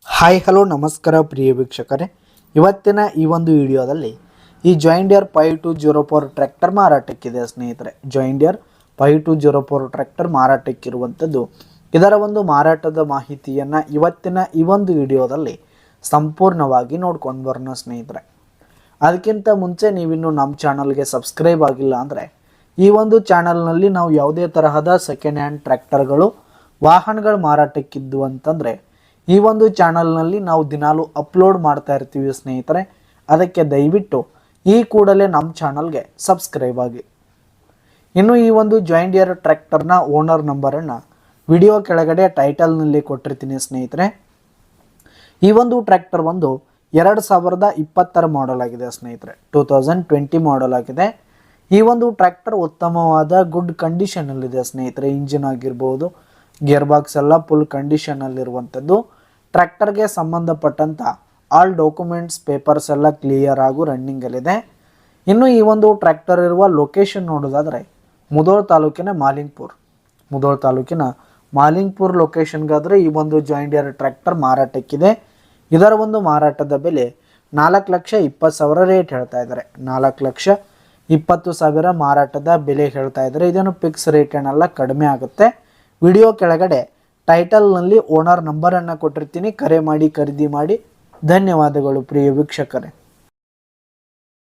Hi hello ನಮಸ್ಕಾರ ಪ್ರಿಯ ವೀಕ್ಷಕರೇ, ಇವತ್ತಿನ ಈ ಒಂದು ವಿಡಿಯೋದಲ್ಲಿ ಈ ಜಾಯಿಂಡಿಯರ್ 5204 ಟ್ರ್ಯಾಕ್ಟರ್ ಮಾರಾಟಕ್ಕಿದೆ ಸ್ನೇಹಿತರೆ. ಜಾಯಿಂಡಿಯರ್ 5204 ಟ್ರ್ಯಾಕ್ಟರ್ ಮಾರಾಟಕ್ಕಿರುವಂಥದ್ದು. ಇದರ ಒಂದು ಮಾರಾಟದ ಮಾಹಿತಿಯನ್ನು ಇವತ್ತಿನ ಈ ಒಂದು ವಿಡಿಯೋದಲ್ಲಿ ಸಂಪೂರ್ಣವಾಗಿ ನೋಡ್ಕೊಂಡು ಬರೋಣ ಸ್ನೇಹಿತರೆ. ಅದಕ್ಕಿಂತ ಮುಂಚೆ ನೀವಿನ್ನು ನಮ್ಮ ಚಾನಲ್ಗೆ ಸಬ್ಸ್ಕ್ರೈಬ್ ಆಗಿಲ್ಲ ಅಂದರೆ ಈ ಒಂದು ಚಾನಲ್ನಲ್ಲಿ ನಾವು ಯಾವುದೇ ತರಹದ ಸೆಕೆಂಡ್ ಹ್ಯಾಂಡ್ ಟ್ರ್ಯಾಕ್ಟರ್ಗಳು ವಾಹನಗಳು ಮಾರಾಟಕ್ಕಿದ್ದು ಅಂತಂದರೆ ಈ ಒಂದು ಚಾನಲ್ನಲ್ಲಿ ನಾವು ದಿನಾಲು ಅಪ್ಲೋಡ್ ಮಾಡ್ತಾ ಇರ್ತೀವಿ ಸ್ನೇಹಿತರೆ. ಅದಕ್ಕೆ ದಯವಿಟ್ಟು ಈ ಕೂಡಲೇ ನಮ್ಮ ಚಾನಲ್ಗೆ ಸಬ್ಸ್ಕ್ರೈಬ್ ಆಗಿ. ಇನ್ನು ಈ ಒಂದು ಜಾಯಿಂಡಿಯರ್ ಟ್ರ್ಯಾಕ್ಟರ್ನ ಓನರ್ ನಂಬರನ್ನು ವಿಡಿಯೋ ಕೆಳಗಡೆ ಟೈಟಲ್ನಲ್ಲಿ ಕೊಟ್ಟಿರ್ತೀನಿ ಸ್ನೇಹಿತರೆ. ಈ ಒಂದು ಟ್ರ್ಯಾಕ್ಟರ್ ಒಂದು 2020 ಮಾಡೆಲ್ ಆಗಿದೆ ಸ್ನೇಹಿತರೆ. 2020 ಮಾಡೆಲ್ ಆಗಿದೆ. ಈ ಒಂದು ಟ್ರ್ಯಾಕ್ಟರ್ ಉತ್ತಮವಾದ ಗುಡ್ ಕಂಡೀಷನಲ್ಲಿದೆ ಸ್ನೇಹಿತರೆ. ಇಂಜಿನ್ ಆಗಿರ್ಬೋದು, ಗೇರ್ ಬಾಕ್ಸ್ ಎಲ್ಲ ಫುಲ್ ಕಂಡೀಷನಲ್ಲಿರುವಂಥದ್ದು. ಟ್ರ್ಯಾಕ್ಟರ್ಗೆ ಸಂಬಂಧಪಟ್ಟಂಥ ಆಲ್ ಡಾಕ್ಯುಮೆಂಟ್ಸ್ ಪೇಪರ್ಸ್ ಎಲ್ಲ ಕ್ಲಿಯರ್ ಆಗು ರನ್ನಿಂಗಲ್ಲಿದೆ. ಇನ್ನು ಈ ಒಂದು ಟ್ರ್ಯಾಕ್ಟರ್ ಇರುವ ಲೊಕೇಶನ್ ನೋಡೋದಾದರೆ ಮುಧೋಳ ತಾಲೂಕಿನ ಮಾಲಿಂಗ್ಪುರ್ ಲೊಕೇಶನ್ಗಾದರೆ ಈ ಒಂದು ಜಾಯಿಂಡಿಯರ್ ಟ್ರ್ಯಾಕ್ಟರ್ ಮಾರಾಟಕ್ಕಿದೆ. ಇದರ ಒಂದು ಮಾರಾಟದ ಬೆಲೆ 4,20,000 ರೇಟ್ ಹೇಳ್ತಾ ಇದ್ದಾರೆ. 4,20,000 ಮಾರಾಟದ ಬೆಲೆ ಹೇಳ್ತಾ ಇದ್ದಾರೆ. ಇದನ್ನು ಫಿಕ್ಸ್ ರೇಟ್ ಏನಲ್ಲ, ಕಡಿಮೆ ಆಗುತ್ತೆ. ವಿಡಿಯೋ ಕೆಳಗಡೆ ಟೈಟಲ್ನಲ್ಲಿ ಓನರ್ ನಂಬರನ್ನು ಕೊಟ್ಟಿರ್ತೀನಿ. ಕರೆ ಮಾಡಿ ಖರೀದಿ ಮಾಡಿ. ಧನ್ಯವಾದಗಳು ಪ್ರಿಯ ವೀಕ್ಷಕರೇ.